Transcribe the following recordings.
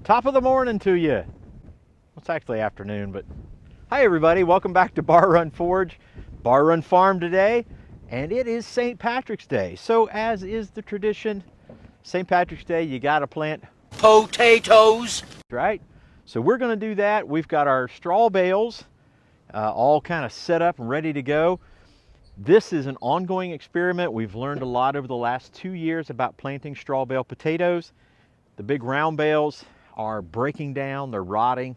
Top of the morning to you. It's actually afternoon, but hi everybody, welcome back to Bar Run Forge, Bar Run Farm today, and it is St. Patrick's Day. So as is the tradition, St. Patrick's Day, you gotta plant potatoes, right? So we're gonna do that. We've got our straw bales all kind of set up and ready to go. This is an ongoing experiment. We've learned a lot over the last 2 years about planting straw bale potatoes. The big round bales are breaking down, they're rotting,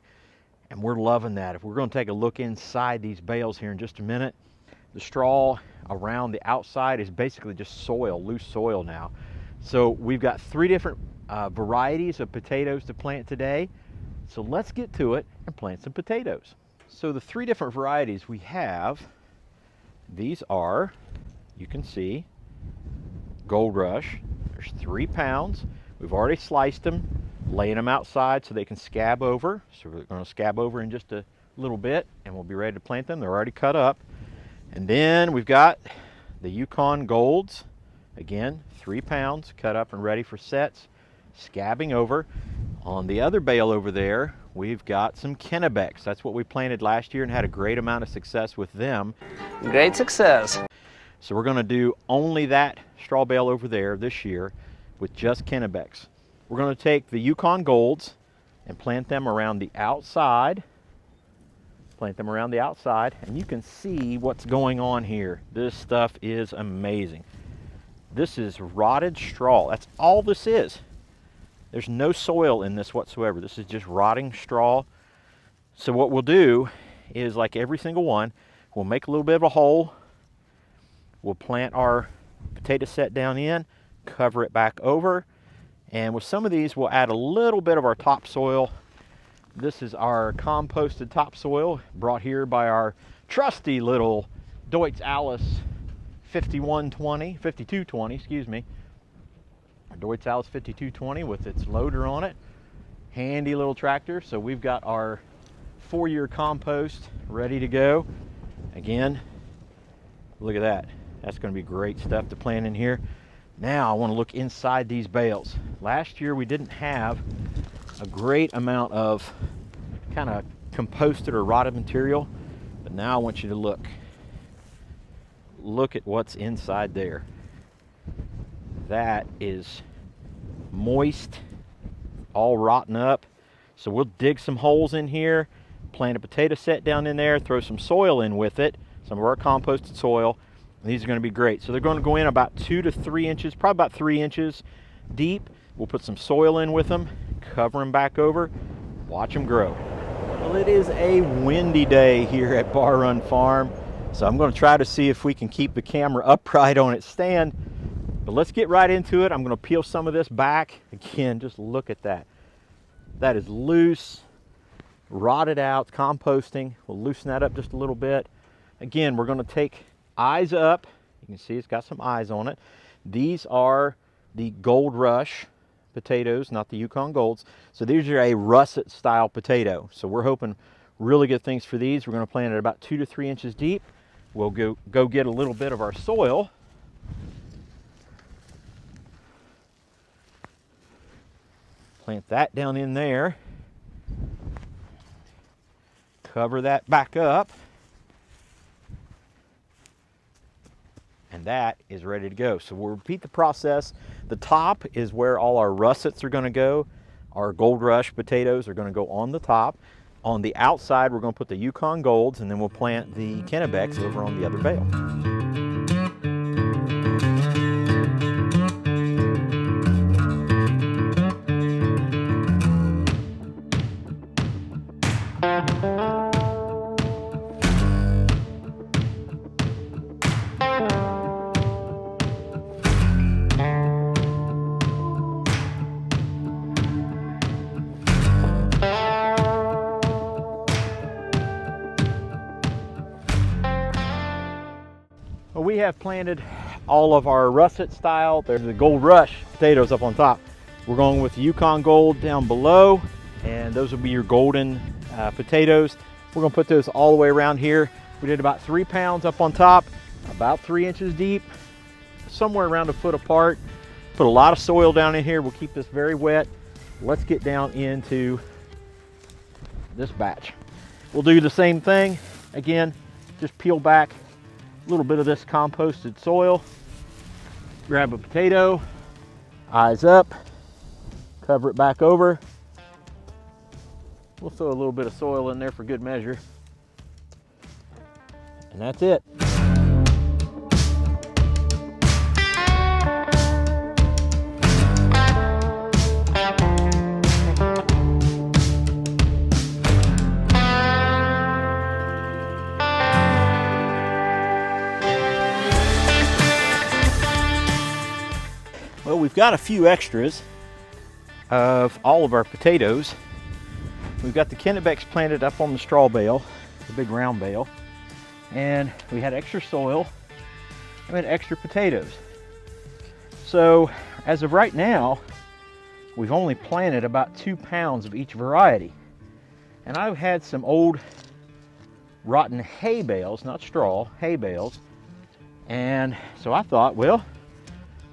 and we're loving that. If we're going to take a look inside these bales here in just a minute, the straw around the outside is basically just soil, loose soil now. So we've got 3 different varieties of potatoes to plant today. So let's get to it and plant some potatoes. So the 3 different varieties we have, these are, you can see, Gold Rush. There's 3 pounds. We've already sliced them, laying them outside so they can scab over. So we're going to scab over in just a little bit and we'll be ready to plant them. They're already cut up. And then we've got the Yukon Golds. Again, 3 pounds, cut up and ready for sets, scabbing over. On the other bale over there, we've got some Kennebecs. That's what we planted last year and had a great amount of success with them. Great success. So we're going to do only that straw bale over there this year with just Kennebecs. We're going to take the Yukon Golds and plant them around the outside. Plant them around the outside, and you can see what's going on here. This stuff is amazing. This is rotted straw. That's all this is. There's no soil in this whatsoever. This is just rotting straw. So what we'll do is, like every single one, we'll make a little bit of a hole. We'll plant our potato set down in, cover it back over, and with some of these we'll add a little bit of our topsoil. This is our composted topsoil brought here by our trusty little Deutz Alice 5220, excuse me. Our Deutz Alice 5220 with its loader on it. Handy little tractor. So we've got our 4-year compost ready to go. Again, look at that. That's going to be great stuff to plant in here. Now I want to look inside these bales. Last year we didn't have a great amount of kind of composted or rotted material, but now I want you to look at what's inside there. That is moist, all rotten up. So we'll dig some holes in here, plant a potato set down in there, throw some soil in with it, some of our composted soil. These are going to be great. So they're going to go in about 2 to 3 inches, probably about 3 inches deep. We'll put some soil in with them, cover them back over, watch them grow. Well, it is a windy day here at Bar Run Farm, so I'm going to try to see if we can keep the camera upright on its stand. But let's get right into it. I'm going to peel some of this back. Again, just look at that. That is loose, rotted out, composting. We'll loosen that up just a little bit. Again, we're going to take eyes up. You can see it's got some eyes on it. These are the Gold Rush potatoes, not the Yukon Golds. So these are a russet style potato. So we're hoping really good things for these. We're going to plant it about 2 to 3 inches deep. We'll go get a little bit of our soil. Plant that down in there. Cover that back up. And that is ready to go. So we'll repeat the process. The top is where all our russets are going to go. Our Gold Rush potatoes are going to go on the top. On the outside, we're going to put the Yukon Golds, and then we'll plant the Kennebecs over on the other bale. Well, we have planted all of our russet style. There's the Gold Rush potatoes up on top. We're going with the Yukon Gold down below, and those will be your golden potatoes. We're going to put those all the way around here. We did about 3 pounds up on top, about 3 inches deep, somewhere around a foot apart. Put a lot of soil down in here. We'll keep this very wet. let's get down into this batch. We'll do the same thing. Again, just peel back a little bit of this composted soil, grab a potato, eyes up, cover it back over. We'll throw a little bit of soil in there for good measure. And that's it. Well, we've got a few extras of all of our potatoes. We've got the Kennebecks planted up on the straw bale, the big round bale, and we had extra soil and we had extra potatoes. So as of right now, we've only planted about 2 pounds of each variety. And I've had some old rotten hay bales, not straw, hay bales. And so I thought, well,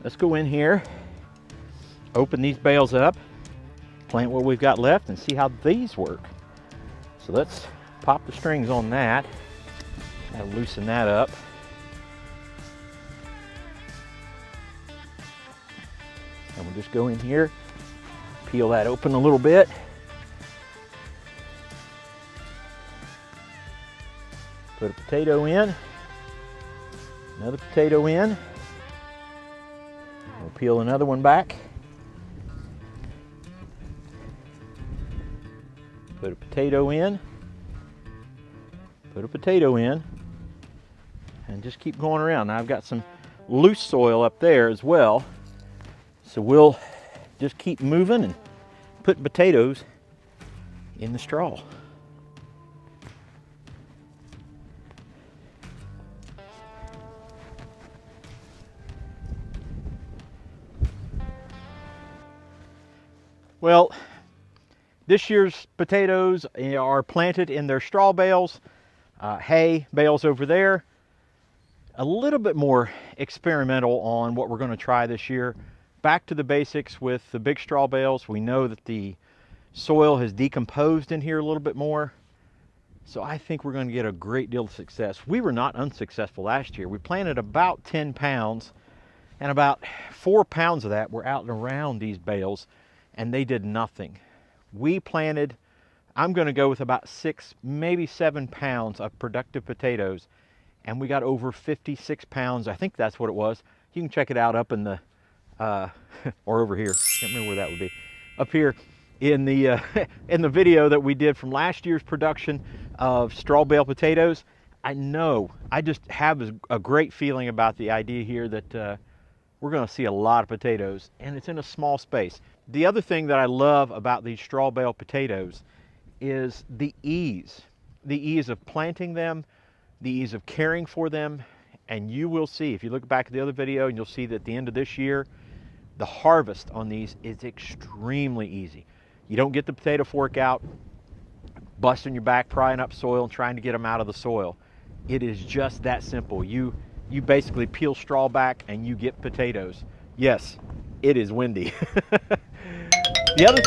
let's go in here, open these bales up, plant what we've got left, and see how these work. So let's pop the strings on that. That'll loosen that up. And we'll just go in here, peel that open a little bit. Put a potato in, another potato in. We'll peel another one back. Put a potato in. Put a potato in. And just keep going around. Now I've got some loose soil up there as well. So we'll just keep moving and put potatoes in the straw. Well, this year's potatoes are planted in their straw bales, hay bales over there. A little bit more experimental on what we're going to try this year. Back to the basics with the big straw bales. We know that the soil has decomposed in here a little bit more. So I think we're going to get a great deal of success. We were not unsuccessful last year. We planted about 10 pounds and about 4 pounds of that were out and around these bales and they did nothing. We planted, I'm going to go with about 6, maybe 7 pounds of productive potatoes, and we got over 56 pounds. I think that's what it was. You can check it out up in the, or over here. Can't remember where that would be. Up here in the in the video that we did from last year's production of straw bale potatoes. I know, I just have a great feeling about the idea here that we're going to see a lot of potatoes, and it's in a small space. The other thing that I love about these straw bale potatoes is the ease of planting them, the ease of caring for them. And you will see, if you look back at the other video, and you'll see that at the end of this year, the harvest on these is extremely easy. You don't get the potato fork out, busting your back, prying up soil and trying to get them out of the soil. It is just that simple. You basically peel straw back and you get potatoes. Yes, it is windy. The other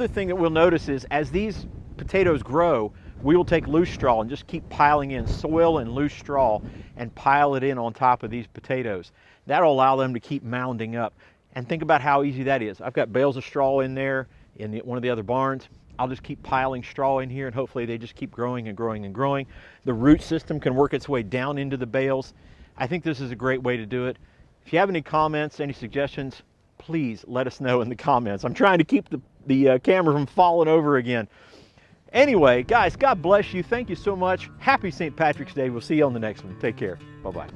thing that we'll notice is as these potatoes grow, we will take loose straw and just keep piling in soil and loose straw and pile it in on top of these potatoes. That'll allow them to keep mounding up. And think about how easy that is. I've got bales of straw in there in one of the other barns. I'll just keep piling straw in here and hopefully they just keep growing and growing and growing. The root system can work its way down into the bales. I think this is a great way to do it. If you have any comments, any suggestions, please let us know in the comments. I'm trying to keep the camera from falling over again. Anyway, guys, God bless you. Thank you so much. Happy St. Patrick's Day. We'll see you on the next one. Take care. Bye-bye.